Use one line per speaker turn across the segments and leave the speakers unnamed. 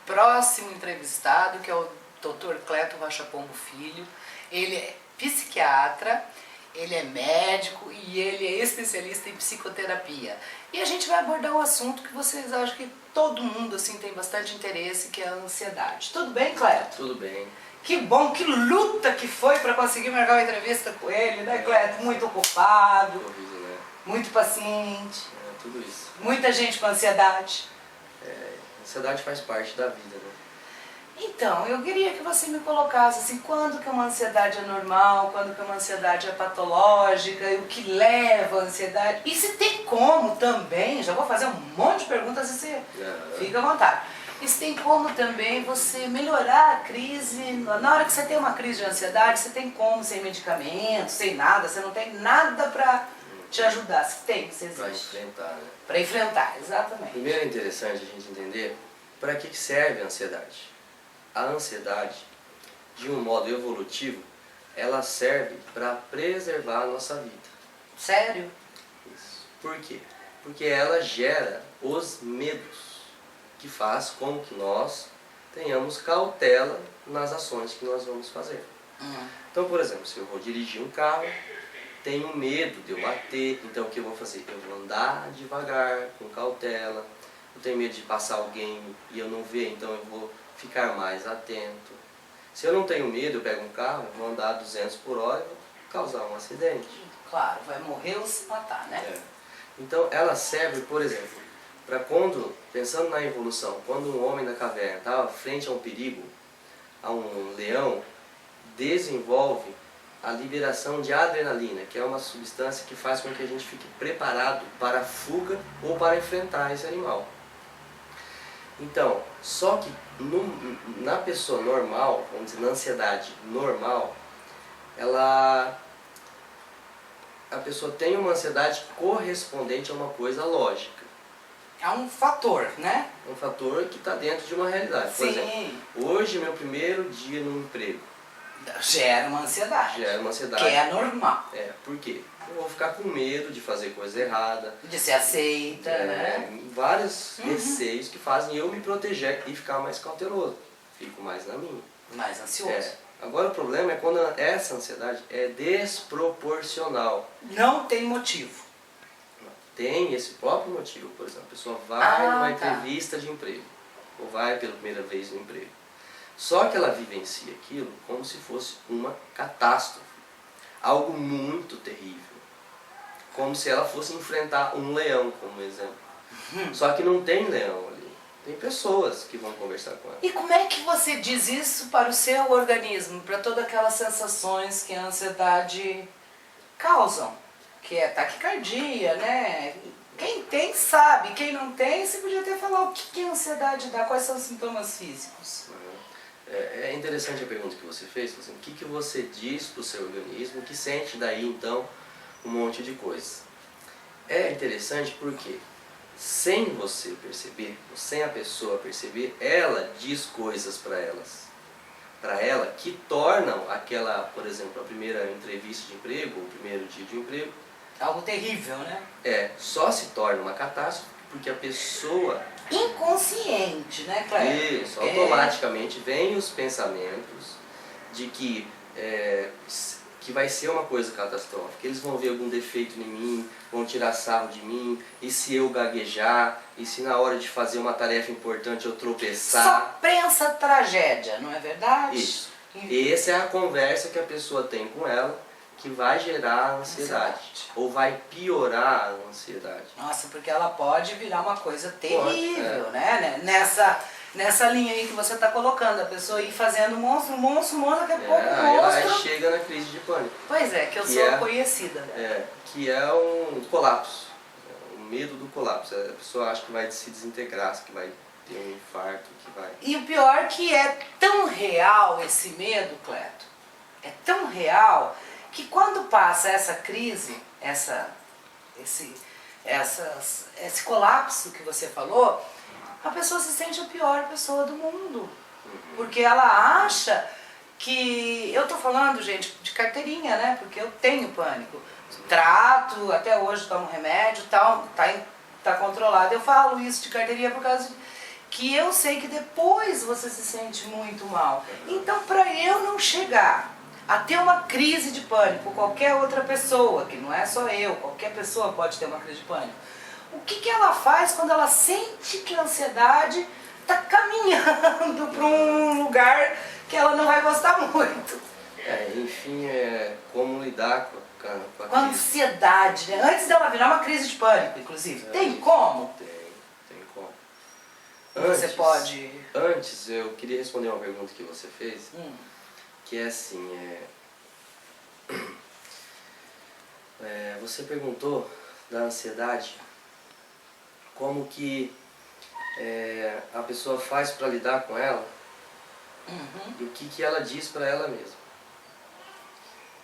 próximo entrevistado, que é o Dr. Cleto Rocha Pombo Filho. Ele é psiquiatra, ele é médico e ele é especialista em psicoterapia. E a gente vai abordar um assunto que vocês acham que todo mundo assim tem bastante interesse, que é a ansiedade. Tudo bem, Cleto?
Tudo bem.
Que bom, que luta que foi para conseguir marcar uma entrevista com ele, né, Cleto? Muito ocupado,
Horrível, né?
muito paciente,
Tudo isso.
muita gente com ansiedade.
Ansiedade faz parte da vida, né?
Então, eu queria que você me colocasse assim, quando que uma ansiedade é normal, quando que uma ansiedade é patológica, e o que leva à ansiedade. E se tem como também, já vou fazer um monte de perguntas e você fica à vontade. E se tem como também você melhorar a crise, na hora que você tem uma crise de ansiedade, você tem como, sem medicamento, sem nada, você não tem nada pra te ajudar. Se tem, se existe.
Para enfrentar, né?
Para enfrentar, exatamente.
Primeiro é interessante a gente entender para que serve a ansiedade. A ansiedade, de um modo evolutivo, ela serve para preservar a nossa vida.
Sério?
Isso. Por quê? Porque ela gera os medos, que faz com que nós tenhamos cautela nas ações que nós vamos fazer. Então, por exemplo, se eu vou dirigir um carro, tenho medo de eu bater, então o que eu vou fazer? Eu vou andar devagar, com cautela. Eu tenho medo de passar alguém e eu não ver, então eu vou ficar mais atento. Se eu não tenho medo, eu pego um carro, vou andar a 200 por hora e vou causar um acidente.
Claro, vai morrer ou se matar, né?
Então ela serve, por exemplo, para quando, pensando na evolução, quando um homem na caverna estava frente a um perigo, a um leão, desenvolve a liberação de adrenalina, que é uma substância que faz com que a gente fique preparado para a fuga ou para enfrentar esse animal. Então, só que na pessoa normal, vamos dizer, na ansiedade normal, a pessoa tem uma ansiedade correspondente a uma coisa lógica.
É um fator, né?
Um fator que está dentro de uma realidade. Por
Sim.
exemplo, hoje é meu primeiro dia no emprego.
Gera uma ansiedade.
Gera uma ansiedade.
Que é normal.
Por quê? Eu vou ficar com medo de fazer coisa errada.
De ser aceita, né?
Vários receios que fazem eu me proteger e ficar mais cauteloso. Fico mais na minha.
Mais ansioso.
Agora o problema é quando essa ansiedade é desproporcional.
Não tem motivo.
Tem esse próprio motivo, por exemplo, a pessoa vai numa
tá.
entrevista de emprego, ou vai pela primeira vez no emprego. Só que ela vivencia aquilo como se fosse uma catástrofe, algo muito terrível, como se ela fosse enfrentar um leão, como exemplo. Só que não tem leão ali, tem pessoas que vão conversar com ela.
E como é que você diz isso para o seu organismo, para todas aquelas sensações que a ansiedade causam? Que é taquicardia, né? Quem tem sabe, quem não tem, você podia até falar o que a ansiedade dá, quais são os sintomas físicos.
É interessante a pergunta que você fez, assim, o que você diz para o seu organismo, que sente daí então um monte de coisa. É interessante porque sem você perceber, ou sem a pessoa perceber, ela diz coisas para ela que tornam aquela, por exemplo, a primeira entrevista de emprego, o primeiro dia de emprego,
Algo terrível, né?
só se torna uma catástrofe porque a pessoa...
Inconsciente, né, Cleber?
Isso, automaticamente vem os pensamentos de que vai ser uma coisa catastrófica. Eles vão ver algum defeito em mim, vão tirar sarro de mim, e se eu gaguejar, e se na hora de fazer uma tarefa importante eu tropeçar...
Só prensa tragédia, não é verdade?
Isso. E essa é a conversa que a pessoa tem com ela, que vai gerar a ansiedade, ou vai piorar a ansiedade.
Nossa, porque ela pode virar uma coisa terrível,
Pode,
né? Nessa linha aí que você está colocando, a pessoa ir fazendo monstro, daqui a pouco
Aí
monstro.
ela chega na crise de pânico.
Pois é, que eu sou conhecida.
Que é um colapso, o medo do colapso. A pessoa acha que vai se desintegrar, que vai ter um infarto, que vai...
E o pior é que é tão real esse medo, Cleto, é tão real, que quando passa essa crise, esse colapso que você falou, a pessoa se sente a pior pessoa do mundo. Porque ela acha que... Eu tô falando, gente, de carteirinha, né? Porque eu tenho pânico. Trato, até hoje tomo remédio, tal, tá controlado. Eu falo isso de carteirinha por causa de que eu sei que depois você se sente muito mal. Então, para eu não chegar a ter uma crise de pânico, qualquer outra pessoa, que não é só eu, qualquer pessoa pode ter uma crise de pânico, o que ela faz quando ela sente que a ansiedade está caminhando para um lugar que ela não vai gostar muito?
Enfim, como lidar com a
Com a
crise.
ansiedade, né? Antes dela virar uma crise de pânico, inclusive. Tem como?
Tem como.
Você pode...
Antes, eu queria responder uma pergunta que você fez, que é assim, você perguntou da ansiedade, como que a pessoa faz para lidar com ela, e o que ela diz para ela mesma.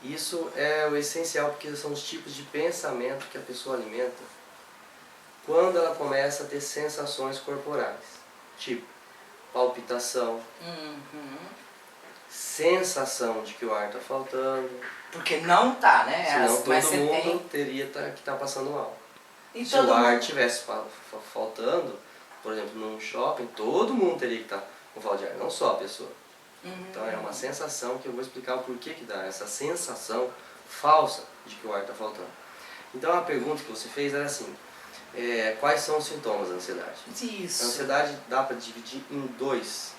Isso é o essencial, porque são os tipos de pensamento que a pessoa alimenta quando ela começa a ter sensações corporais, tipo palpitação, sensação de que o ar está faltando,
porque não tá, né?
senão
Mas
todo
você
mundo
tem...
teria que estar passando mal.
E
Se
todo
o ar
mundo...
estivesse faltando, por exemplo, num shopping, todo mundo teria que estar com falta de ar, não só a pessoa. Então é uma sensação que eu vou explicar o porquê que dá, essa sensação falsa de que o ar está faltando. Então a pergunta que você fez era assim, quais são os sintomas da ansiedade?
Isso.
A ansiedade dá para dividir em dois.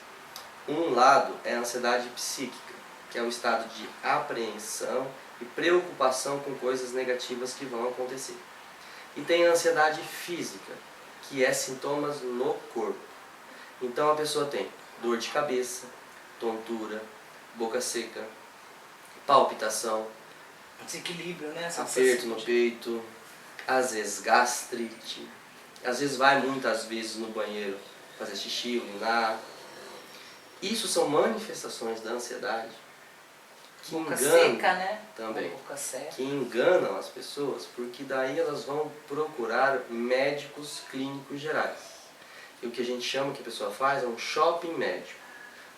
Um lado é a ansiedade psíquica, que é o estado de apreensão e preocupação com coisas negativas que vão acontecer. E tem a ansiedade física, que é sintomas no corpo. Então a pessoa tem dor de cabeça, tontura, boca seca, palpitação,
Desequilíbrio, né?
aperto no peito, às vezes gastrite, às vezes vai muitas vezes no banheiro fazer xixi, urinar. Isso são manifestações da ansiedade que
boca
enganam
seca, né?
também,
Boca seca.
que enganam as pessoas, porque daí elas vão procurar médicos clínicos gerais. E o que a gente chama, que a pessoa faz, é um shopping médico.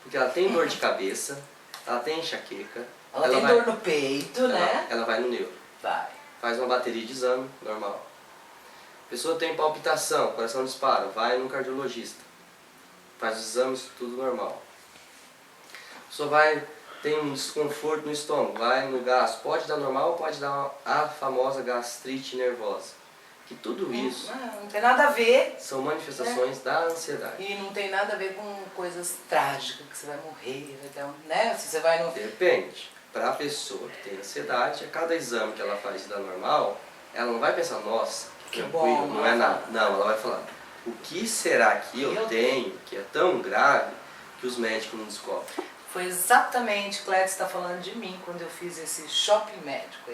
Porque ela tem dor de cabeça, ela tem enxaqueca.
Ela tem dor no peito, né?
Ela vai no neuro.
Vai.
Faz uma bateria de exame, normal. A pessoa tem palpitação, coração dispara, vai no cardiologista. Faz os exames, tudo normal. A pessoa tem um desconforto no estômago, vai no gastro. Pode dar normal ou pode dar a famosa gastrite nervosa. Que tudo isso
Não tem nada a ver.
são manifestações da ansiedade.
E não tem nada a ver com coisas trágicas, que você vai morrer, né? Se você vai no...
Depende. Para a pessoa que tem ansiedade, a cada exame que ela faz da normal, ela não vai pensar, nossa, que tranquilo,
bom,
não é nada. Não, ela vai falar, o que será que eu tenho que é tão grave que os médicos não descobrem?
Foi exatamente, Clédio está falando de mim, quando eu fiz esse shopping médico.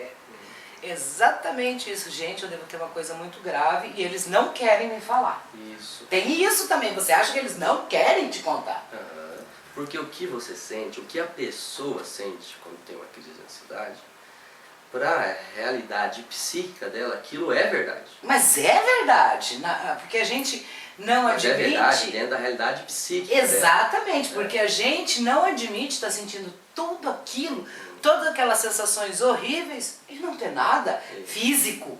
Exatamente isso, gente, eu devo ter uma coisa muito grave e eles não querem me falar.
Isso.
Tem isso também, você acha que eles não querem te contar?
Porque o que você sente, o que a pessoa sente quando tem uma crise de ansiedade, para a realidade psíquica dela, aquilo é verdade.
Mas é verdade, porque a gente não
Mas
admite...
é verdade dentro da realidade psíquica.
Exatamente, porque a gente não admite estar sentindo tudo aquilo, todas aquelas sensações horríveis e não ter nada físico.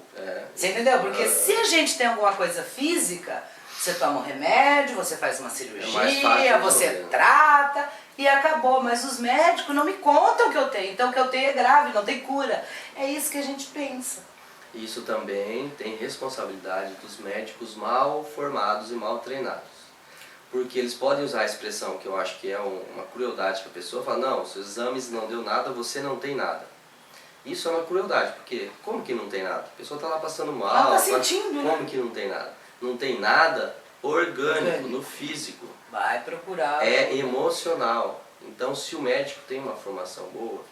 Você entendeu? Porque se a gente tem alguma coisa física, você toma um remédio, você faz uma cirurgia, você trata e acabou. Mas os médicos não me contam o que eu tenho, então o que eu tenho é grave, não tem cura. É isso que a gente pensa.
Isso também tem responsabilidade dos médicos mal formados e mal treinados. Porque eles podem usar a expressão, que eu acho que é uma crueldade para a pessoa, falar, não, seus exames não deu nada, você não tem nada. Isso é uma crueldade, porque como que não tem nada? A pessoa está lá passando mal,
ela está sentindo,
como que não tem nada? Não tem nada orgânico, no físico.
Vai procurar.
É emocional. Então, se o médico tem uma formação boa,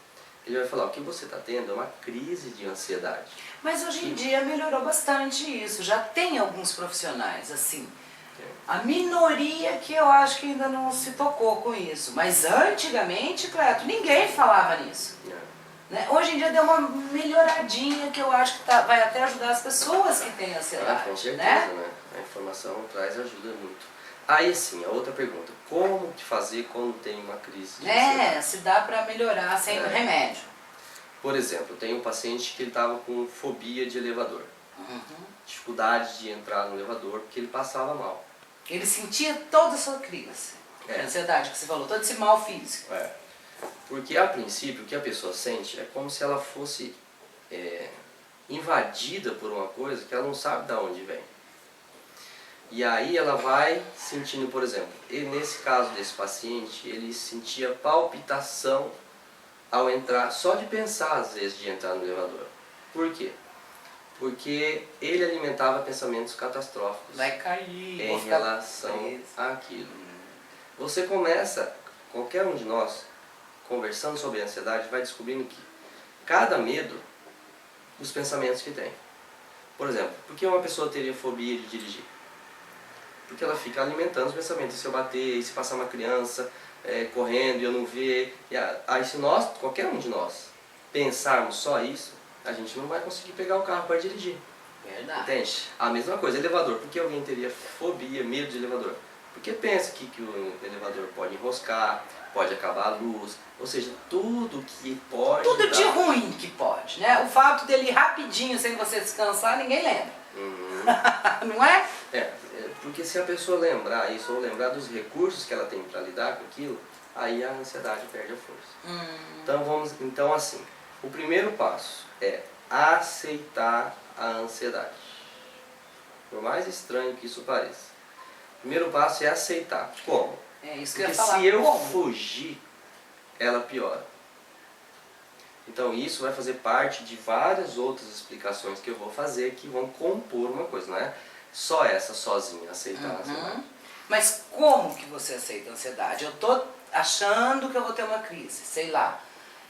ele vai falar, o que você está tendo é uma crise de ansiedade.
Mas hoje em dia melhorou bastante isso, já tem alguns profissionais assim. A minoria que eu acho que ainda não se tocou com isso. Mas antigamente, Cleto, ninguém falava nisso. Né? Hoje em dia deu uma melhoradinha que eu acho que vai até ajudar as pessoas que têm ansiedade.
Com certeza,
né?
A informação traz ajuda muito. Aí sim, a outra pergunta, como que fazer quando tem uma crise de ansiedade?
Se dá pra melhorar sem remédio.
Por exemplo, eu tenho um paciente que ele estava com fobia de elevador. Dificuldade de entrar no elevador porque ele passava mal.
Ele sentia toda a sua crise. A ansiedade que você falou, todo esse mal físico.
Porque a princípio o que a pessoa sente é como se ela fosse invadida por uma coisa que ela não sabe de onde vem. E aí ela vai sentindo, por exemplo, nesse caso desse paciente, ele sentia palpitação ao entrar, só de pensar às vezes de entrar no elevador. Por quê? Porque ele alimentava pensamentos catastróficos.
Vai cair.
Em relação àquilo. Você começa, qualquer um de nós, conversando sobre a ansiedade, vai descobrindo que cada medo, os pensamentos que tem. Por exemplo, por que uma pessoa teria fobia de dirigir? Porque ela fica alimentando os pensamentos. E se eu bater, e se passar uma criança correndo e eu não ver. Aí se nós, qualquer um de nós, pensarmos só isso, a gente não vai conseguir pegar o carro para dirigir.
Verdade.
Entende? A mesma coisa, elevador. Por que alguém teria fobia, medo de elevador? Porque pensa que o elevador pode enroscar, pode acabar a luz, ou seja, tudo que pode...
Tudo de ruim que pode, né? O fato dele ir rapidinho, sem você descansar, ninguém lembra. Não é?
Porque se a pessoa lembrar isso, ou lembrar dos recursos que ela tem para lidar com aquilo, aí a ansiedade perde a força. Então assim, o primeiro passo é aceitar a ansiedade. Por mais estranho que isso pareça. O primeiro passo é aceitar. Como?
É isso que
Porque
eu ia falar.
se eu fugir, ela piora. Então isso vai fazer parte de várias outras explicações que eu vou fazer que vão compor uma coisa, não é só essa sozinha, aceitar a ansiedade.
Mas como que você aceita a ansiedade? Eu tô achando que eu vou ter uma crise, sei lá.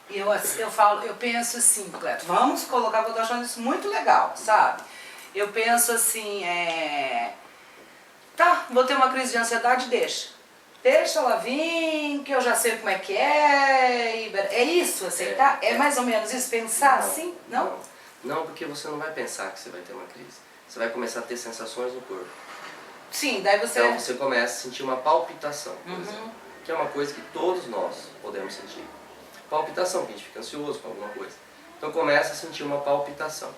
E eu penso assim, Cleto, vamos colocar, eu tô achando isso muito legal, sabe? Eu penso assim, tá, vou ter uma crise de ansiedade, deixa ela vir, que eu já sei como é que é. É isso, aceitar? É mais ou menos isso, pensar assim? Não?
Não, porque você não vai pensar que você vai ter uma crise. Você vai começar a ter sensações no corpo.
Sim, daí você...
Então você começa a sentir uma palpitação, por exemplo. Que é uma coisa que todos nós podemos sentir. Palpitação, que a gente fica ansioso com alguma coisa. Então começa a sentir uma palpitação.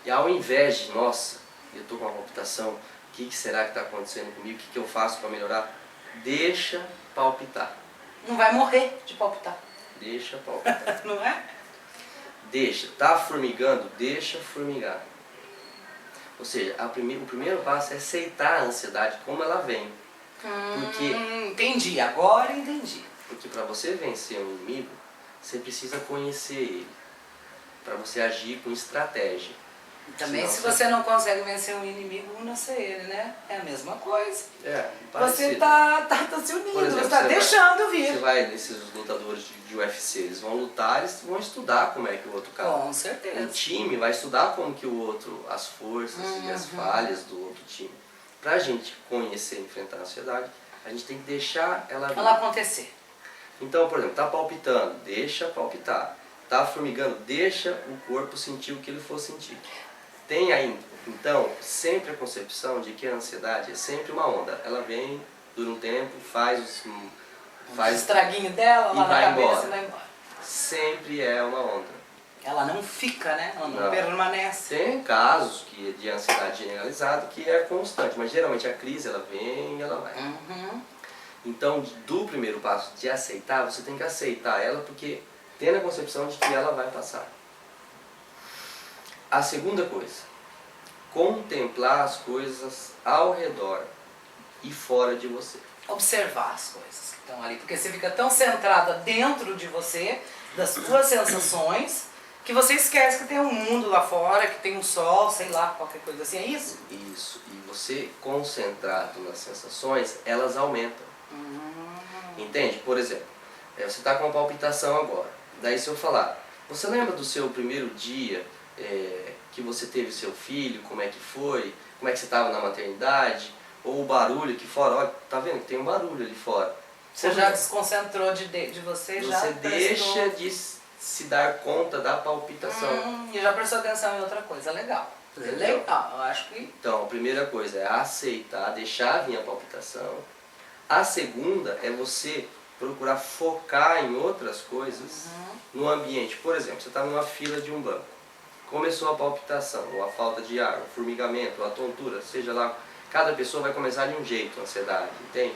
E ao invés de, nossa, eu estou com uma palpitação, o que será que está acontecendo comigo? O que eu faço para melhorar? Deixa palpitar.
Não vai morrer de palpitar.
Deixa palpitar.
Não é?
Deixa. Tá formigando? Deixa formigar. Ou seja, o primeiro passo é aceitar a ansiedade como ela vem.
Entendi, agora entendi.
Porque para você vencer um inimigo, você precisa conhecer ele. Para você agir com estratégia.
Também se você não consegue vencer um inimigo, una-se ele, né? É a mesma coisa.
Parecido.
Você tá se unindo,
Por exemplo,
você tá deixando vir.
Você vai nesses lutadores de UFC, eles vão lutar, eles vão estudar como é que o outro cara.
Com certeza.
O time vai estudar como que o outro, as forças e as falhas do outro time. Pra gente conhecer e enfrentar a ansiedade, a gente tem que deixar ela vir.
Ela acontecer.
Então, por exemplo, tá palpitando, deixa palpitar. Tá formigando, deixa o corpo sentir o que ele for sentir. Tem aí, então, sempre a concepção de que a ansiedade é sempre uma onda. Ela vem, dura um tempo, faz
o estraguinho dela lá na cabeça e vai embora.
Sempre é uma onda.
Ela não fica, né? Ela não permanece.
Tem casos de ansiedade generalizada que é constante, mas geralmente a crise ela vem e ela vai. Então, do primeiro passo de aceitar, você tem que aceitar ela porque tem a concepção de que ela vai passar. A segunda coisa, contemplar as coisas ao redor e fora de você.
Observar as coisas que estão ali, porque você fica tão centrada dentro de você, das suas sensações, que você esquece que tem um mundo lá fora, que tem um sol, sei lá, qualquer coisa assim, é isso?
Isso, e você concentrado nas sensações, elas aumentam. Entende? Por exemplo, você está com uma palpitação agora, daí se eu falar, você lembra do seu primeiro dia que você teve seu filho, como é que foi, como é que você estava na maternidade, ou o barulho aqui fora, olha, tá vendo que tem um barulho ali fora.
Você já desconcentrou de você, já
Você deixa de se dar conta da palpitação.
E já prestou atenção em outra coisa, legal. Legal, eu acho que...
Então, a primeira coisa é aceitar, deixar vir a palpitação. A segunda é você procurar focar em outras coisas no ambiente. Por exemplo, você está numa fila de um banco. Começou a palpitação, ou a falta de ar, o formigamento, ou a tontura, seja lá Cada pessoa vai começar de um jeito, a ansiedade, entende?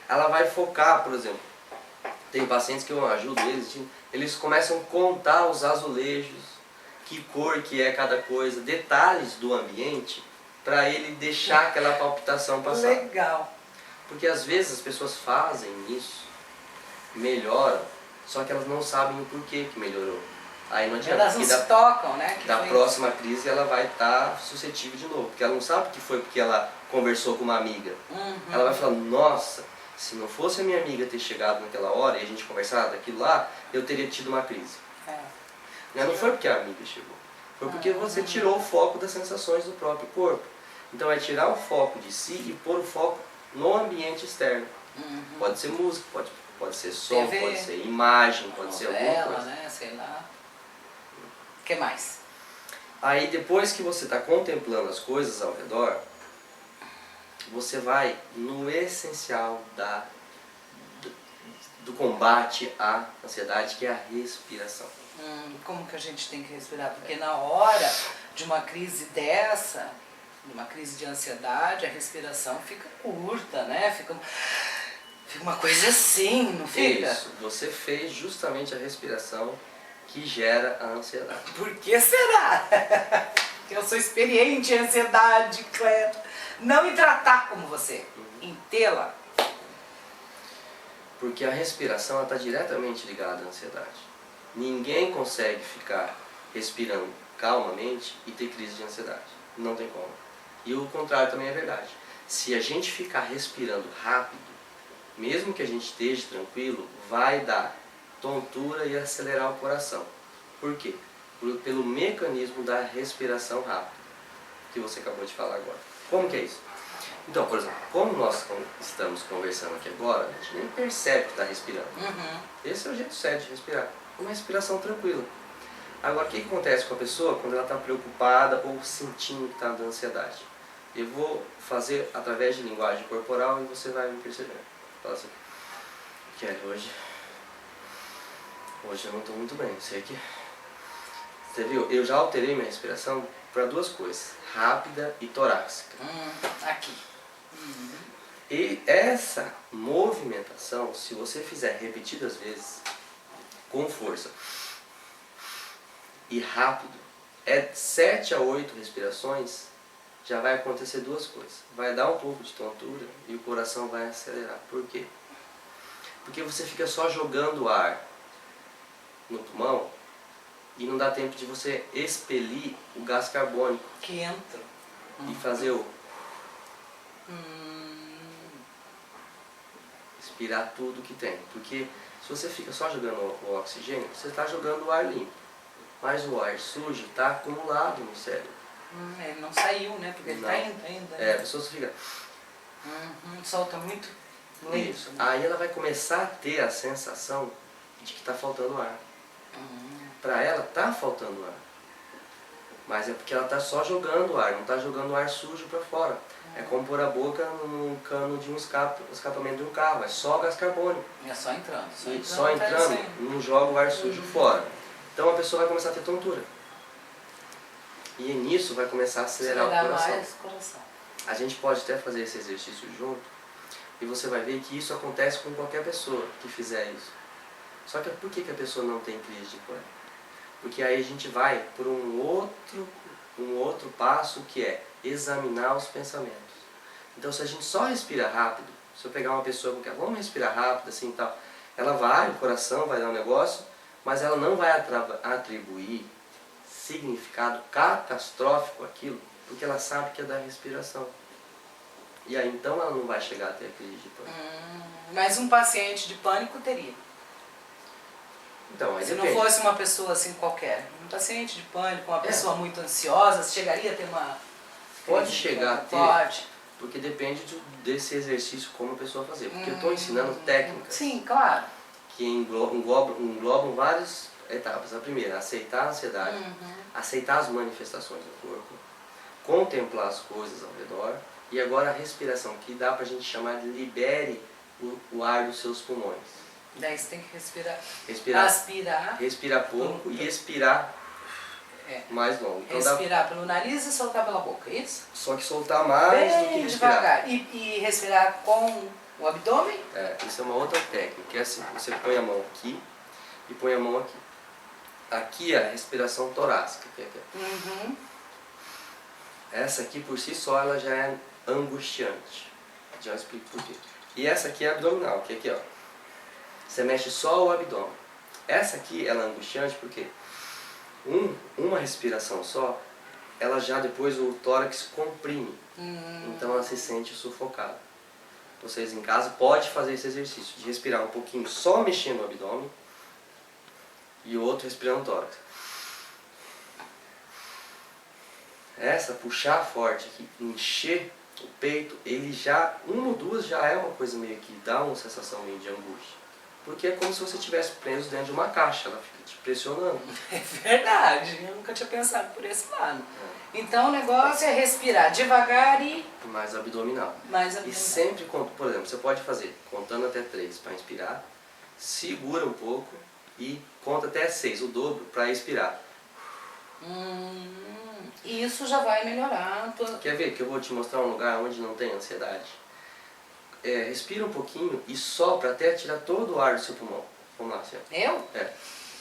Ela vai focar, por exemplo, tem pacientes que eu ajudo eles começam a contar os azulejos, que cor que é cada coisa, detalhes do ambiente, para ele deixar aquela palpitação passar.
Legal.
Porque às vezes as pessoas fazem isso, melhoram, só que elas não sabem o porquê que melhorou. Aí não adianta.
Elas não se tocam, né?
Da próxima crise ela vai estar suscetível de novo, porque ela não sabe que foi porque ela conversou com uma amiga. Ela vai falar, nossa, se não fosse a minha amiga ter chegado naquela hora e a gente conversar daquilo lá, eu teria tido uma crise. Não foi porque a amiga chegou, foi porque você tirou o foco das sensações do próprio corpo. Então é tirar o foco de si e pôr o foco no ambiente externo. Pode ser música, pode ser som,
TV,
pode ser imagem, pode ser alguma coisa.
Né? Sei lá. O que mais?
Aí depois que você está contemplando as coisas ao redor, você vai no essencial do combate à ansiedade, que é a respiração.
Como que a gente tem que respirar? Porque na hora de uma crise dessa, de uma crise de ansiedade, a respiração fica curta, né? Fica uma coisa assim, não fica?
Isso, você fez justamente a respiração que gera a ansiedade.
Por que será? Porque eu sou experiente em ansiedade, Cleto. Não em tratar como você, em tê-la.
Porque a respiração está diretamente ligada à ansiedade. Ninguém consegue ficar respirando calmamente e ter crise de ansiedade. Não tem como. E o contrário também é verdade. Se a gente ficar respirando rápido, mesmo que a gente esteja tranquilo, vai dar tontura e acelerar o coração. Por quê? Pelo mecanismo da respiração rápida, que você acabou de falar agora. Como que é isso? Então, por exemplo, como nós estamos conversando aqui agora, a gente nem percebe que está respirando. Esse é o jeito certo de respirar. Uma respiração tranquila. Agora, o que acontece com a pessoa quando ela está preocupada ou sentindo que está dando ansiedade? Eu vou fazer através de linguagem corporal e você vai me percebendo. Fala assim, Kelly, hoje eu não estou muito bem, sei que... Você viu? Eu já alterei minha respiração para duas coisas, rápida e torácica.
Aqui.
E essa movimentação, se você fizer repetidas vezes, com força e rápido, 7 a 8 respirações, já vai acontecer duas coisas. Vai dar um pouco de tontura e o coração vai acelerar. Por quê? Porque você fica só jogando ar no pulmão e não dá tempo de você expelir o gás carbônico.
Que entra.
E fazer o... Expirar tudo que tem. Porque se você fica só jogando o oxigênio, você está jogando o ar limpo. Mas o ar sujo está acumulado no cérebro.
Ele não saiu, né? Porque ele está indo ainda.
É, a pessoa fica...
Solta muito lento.
Isso. Aí ela vai começar a ter a sensação de que está faltando ar. Para ela está faltando ar. Mas é porque ela está só jogando ar, não está jogando ar sujo para fora. É como pôr a boca num cano de um escapamento de um carro, é só gás carbônico.
É só entrando.
Só entrando, não joga o ar sujo fora. Então a pessoa vai começar a ter tontura. E nisso vai começar a acelerar o coração.
Mais o coração.
A gente pode até fazer esse exercício junto e você vai ver que isso acontece com qualquer pessoa que fizer isso. Só que por que a pessoa não tem crise de pânico? Porque aí a gente vai por um outro passo, que é examinar os pensamentos. Então se a gente só respira rápido, se eu pegar uma pessoa com que vamos respirar rápido assim e tal, ela vai, o coração vai dar um negócio, mas ela não vai atribuir significado catastrófico àquilo, porque ela sabe que é da respiração. E aí então ela não vai chegar até a crise de pânico.
Mas um paciente de pânico teria.
Então, aí
se
depende.
não fosse uma pessoa assim qualquer, um paciente de pânico, uma pessoa muito ansiosa, chegaria a ter uma...
Pode chegar a ter,
pode.
Porque depende desse exercício como a pessoa fazer. Porque eu estou ensinando técnicas.
Sim, claro.
Que englobam várias etapas. A primeira, aceitar a ansiedade, aceitar as manifestações do corpo, contemplar as coisas ao redor, e agora a respiração, que dá pra gente chamar de libere o ar dos seus pulmões.
Daí você tem que respirar.
Respirar.
Aspirar.
Respirar pouco e expirar mais longo. Então
respirar pelo nariz e soltar pela boca, é isso?
Só que soltar mais do que
Bem
respirar.
devagar. E respirar com o abdômen?
Isso é uma outra técnica. É assim, você põe a mão aqui e põe a mão aqui. Aqui é a respiração torácica. Que é aqui.
Uhum.
Essa aqui por si só ela já é angustiante. Já explico por quê. E essa aqui é abdominal, que é aqui, ó. Você mexe só o abdômen. Essa aqui ela é angustiante porque uma respiração só, ela já depois o tórax comprime. Então ela se sente sufocada. Vocês em casa podem fazer esse exercício de respirar um pouquinho só mexendo o abdômen e o outro respirando o tórax. Essa, puxar forte aqui, encher o peito, ele já, uma ou duas já é uma coisa meio que dá uma sensação meio de angústia. Porque é como se você estivesse preso dentro de uma caixa, ela fica te pressionando.
É verdade, eu nunca tinha pensado por esse lado. Então o negócio é respirar devagar e
Mais abdominal.
mais
E
abdominal.
sempre, por exemplo, você pode fazer contando até 3 para inspirar, segura um pouco e conta até 6, o dobro, para expirar.
E isso já vai melhorar.
Quer ver que eu vou te mostrar um lugar onde não tem ansiedade? Respira um pouquinho e sopra até tirar todo o ar do seu pulmão. Vamos lá, Cia.
Eu?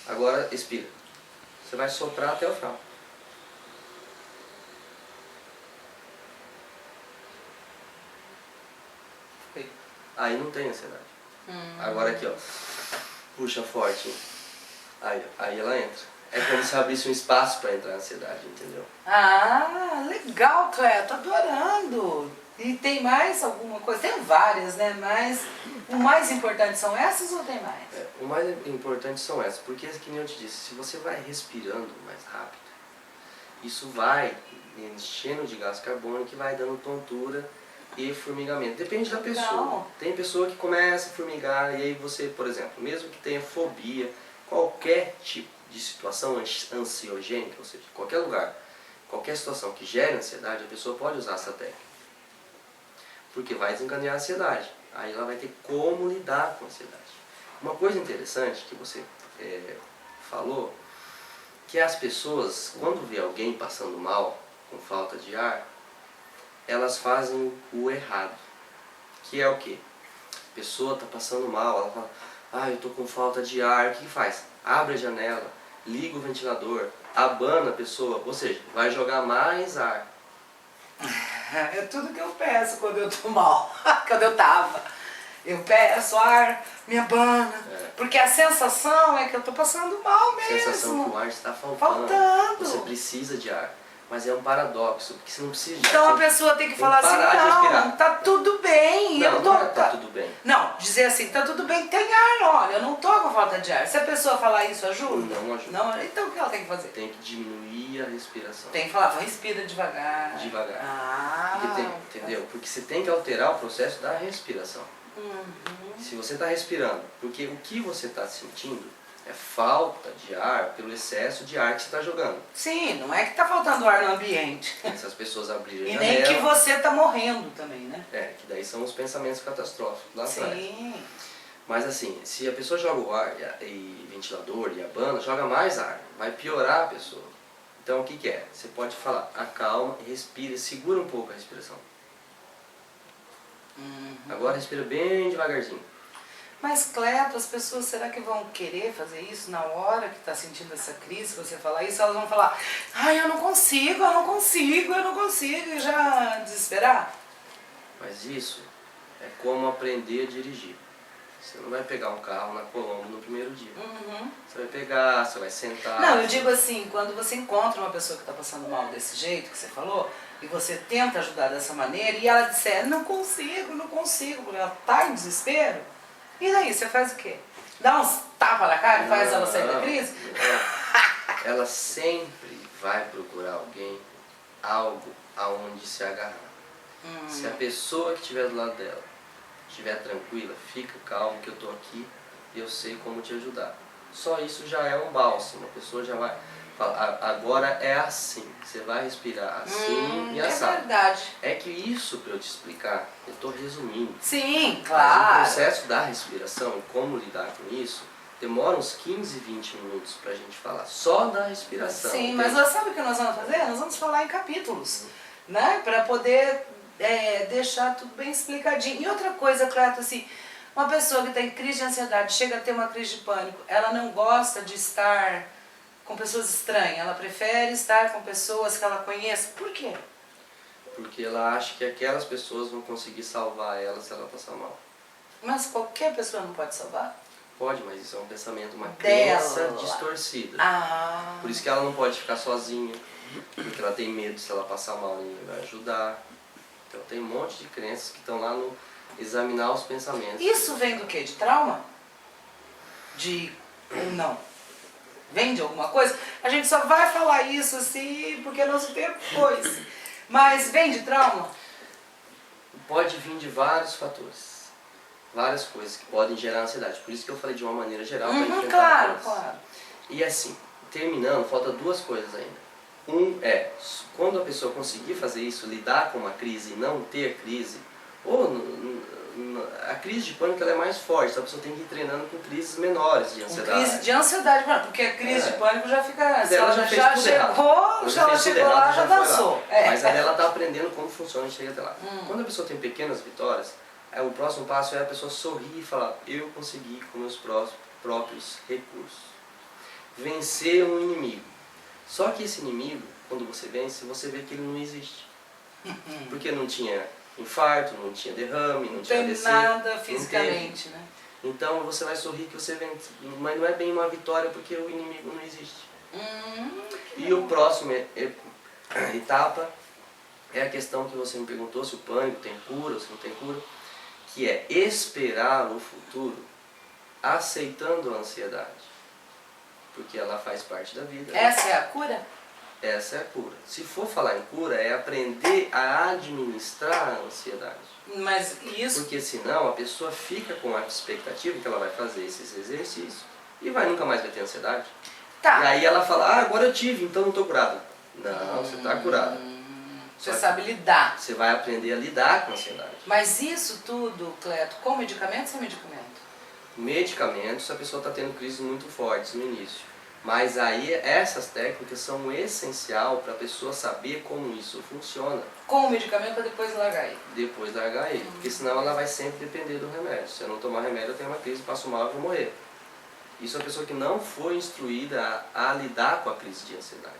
Agora expira. Você vai soprar até o final. Aí não tem ansiedade. Agora aqui, ó. Puxa forte. Aí ela entra. É como se abrisse um espaço para entrar a ansiedade, entendeu?
Ah, legal, Cléo, tô adorando. E tem mais alguma coisa? Tem várias, né? Mas o mais importante são essas ou tem mais?
O mais importante são essas, porque, que nem eu te disse, se você vai respirando mais rápido, isso vai enchendo de gás carbônico e vai dando tontura e formigamento. Depende da pessoa.
Legal.
Tem pessoa que começa a formigar e aí você, por exemplo, mesmo que tenha fobia, qualquer tipo de situação ansiogênica, ou seja, qualquer lugar, qualquer situação que gere ansiedade, a pessoa pode usar essa técnica. Porque vai desencadear a ansiedade. Aí ela vai ter como lidar com a ansiedade. Uma coisa interessante que você falou, que as pessoas, quando vê alguém passando mal, com falta de ar, elas fazem o errado. Que é o quê? A pessoa está passando mal, ela fala, eu estou com falta de ar, o que faz? Abre a janela, liga o ventilador, abana a pessoa, ou seja, vai jogar mais ar.
É tudo que eu peço quando eu tô mal, quando eu tava. Eu peço ar, me abana, porque a sensação é que eu tô passando mal mesmo.
A sensação que o ar está faltando. Você precisa de ar. Mas é um paradoxo, porque você não precisa de ar.
Então a pessoa tem que falar assim, não, tá tudo bem.
Não, tá tudo bem.
Não, dizer assim, tá tudo bem, tem ar, olha, eu não tô com falta de ar. Se a pessoa falar isso, ajuda?
Não ajuda.
Não, então o que ela tem que fazer?
Tem que diminuir a respiração.
Tem que falar, respira devagar.
Devagar. Entendeu? Porque você tem que alterar o processo da respiração. Se você está respirando, porque o que você está sentindo é falta de ar pelo excesso de ar que você está jogando.
Sim, não é que tá faltando ar no ambiente.
Se as pessoas abrirem a
E
janela...
nem que você tá morrendo também, né?
Que daí são os pensamentos catastróficos lá atrás.
Sim.
Mas assim, se a pessoa joga o ar e ventilador e abana, joga mais ar, vai piorar a pessoa. Então o que que é? Você pode falar, acalma, respira, segura um pouco a respiração. Agora respira bem devagarzinho.
Mas, Cleto, as pessoas, será que vão querer fazer isso na hora que está sentindo essa crise? Se você falar isso, elas vão falar, eu não consigo, e já desesperar?
Mas isso é como aprender a dirigir. Você não vai pegar um carro na Colombo no primeiro dia. Você vai pegar, você vai sentar...
Não, eu digo assim, quando você encontra uma pessoa que está passando mal desse jeito que você falou, e você tenta ajudar dessa maneira, e ela disser, não consigo, porque ela está em desespero, e daí, você faz o quê? Dá uns tapas na cara e faz ela sair da crise?
Ela sempre vai procurar algo aonde se agarrar. Se a pessoa que estiver do lado dela estiver tranquila, fica calmo que eu estou aqui e eu sei como te ajudar. Só isso já é um bálsamo. A pessoa já vai falar, agora é assim, você vai respirar assim e assado.
É verdade.
É que isso, para eu te explicar, eu estou resumindo.
Sim,
Mas
claro.
o processo da respiração e como lidar com isso demora uns 15, 20 minutos pra gente falar, só da respiração.
Sim,
entende?
mas nós sabe o que nós vamos fazer? Nós vamos falar em capítulos, né? Para poder deixar tudo bem explicadinho. E outra coisa, Cleto, assim, uma pessoa que tem crise de ansiedade, chega a ter uma crise de pânico, ela não gosta de estar com pessoas estranhas, ela prefere estar com pessoas que ela conheça. Por quê?
Porque ela acha que aquelas pessoas vão conseguir salvar ela se ela passar mal.
Mas qualquer pessoa não pode salvar?
Pode, mas isso é um pensamento, uma
Dela.
crença distorcida.
Ah.
Por isso que ela não pode ficar sozinha, porque ela tem medo se ela passar mal, ninguém vai ajudar. Então tem um monte de crenças que estão lá no examinar os pensamentos.
Isso vem do quê? De trauma? De ou não? Vem de alguma coisa? A gente só vai falar isso assim porque nosso tempo foi. Mas vem de trauma?
Pode vir de vários fatores. Várias coisas que podem gerar ansiedade. Por isso que eu falei de uma maneira geral para enfrentar
claro,
todas.
claro.
E assim, terminando, falta duas coisas ainda. Um é, quando a pessoa conseguir fazer isso, lidar com uma crise e não ter crise, ou a crise de pânico ela é mais forte, então a pessoa tem que ir treinando com crises menores de
Com
ansiedade.
crise de ansiedade, porque a crise de pânico já fica... Se
Ela
ela
já fez tudo errado.
se ela
fez tudo
chegou
errado,
lá, já
foi
dançou.
lá. Mas a dela está aprendendo como funciona e chega até lá. Quando a pessoa tem pequenas vitórias, o próximo passo é a pessoa sorrir e falar, eu consegui com meus próprios recursos. Vencer um inimigo. Só que esse inimigo, quando você vence, você vê que ele não existe. Porque não tinha infarto, não tinha derrame, não tinha
tem
AVC.
nada fisicamente, né?
Então você vai sorrir que você vence. Mas não é bem uma vitória porque o inimigo não existe. E o próximo etapa é a questão que você me perguntou, se o pânico tem cura ou se não tem cura, que é esperar o futuro aceitando a ansiedade. Porque ela faz parte da vida.
Essa é a cura?
Essa é a cura. Se for falar em cura, é aprender a administrar a ansiedade.
Mas isso...
Porque senão a pessoa fica com a expectativa que ela vai fazer esses exercícios e nunca mais vai ter ansiedade.
Tá.
E aí ela fala, agora eu tive, então não estou curado. Não, você está curado.
Você sabe lidar.
Você vai aprender a lidar com a ansiedade.
Mas isso tudo, Cleto, com medicamento ou sem medicamento?
Medicamentos, a pessoa está tendo crises muito fortes no início. Mas aí essas técnicas são essencial para a pessoa saber como isso funciona.
Com o medicamento para depois largar ele.
Depois da HI. Porque senão ela vai sempre depender do remédio. Se eu não tomar remédio, eu tenho uma crise, passo mal e vou morrer. Isso é a pessoa que não foi instruída a lidar com a crise de ansiedade.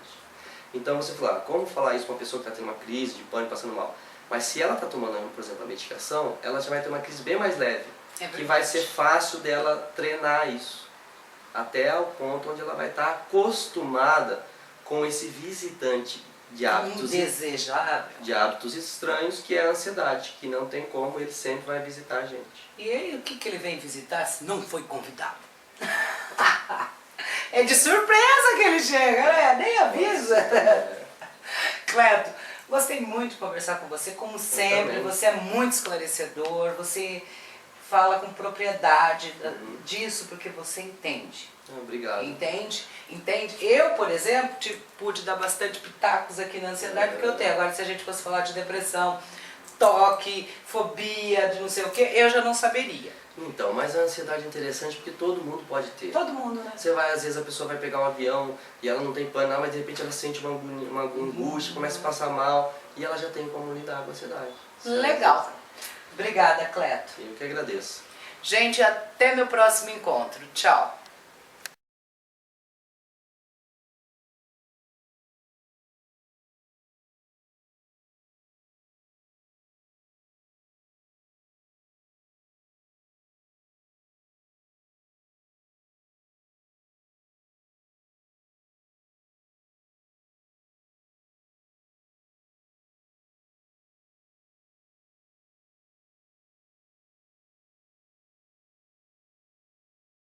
Então você fala, como falar isso para uma pessoa que está tendo uma crise de pânico, passando mal? Mas se ela está tomando, por exemplo, a medicação, ela já vai ter uma crise bem mais leve. Que vai ser fácil dela treinar isso. Até o ponto onde ela vai estar acostumada com esse visitante de hábitos
indesejável,
de hábitos estranhos, que é a ansiedade, que não tem como, ele sempre vai visitar a gente.
E aí, o que ele vem visitar se não foi convidado? É de surpresa que ele chega, né? Nem avisa. Cleto, gostei muito de conversar com você, como sempre, você é muito esclarecedor, você fala com propriedade disso porque você entende.
Obrigado.
Entende? Eu, por exemplo, pude dar bastante pitacos aqui na ansiedade porque eu tenho. Agora, se a gente fosse falar de depressão, toque, fobia, de não sei o que, eu já não saberia.
Então, mas a ansiedade é interessante porque todo mundo pode ter.
Todo mundo, né?
Você vai, às vezes a pessoa vai pegar um avião e ela não tem pânico, mas de repente ela sente uma angústia, começa a passar mal e ela já tem como lidar com a ansiedade.
Legal. Obrigada, Cleto.
Eu que agradeço.
Gente, até meu próximo encontro. Tchau.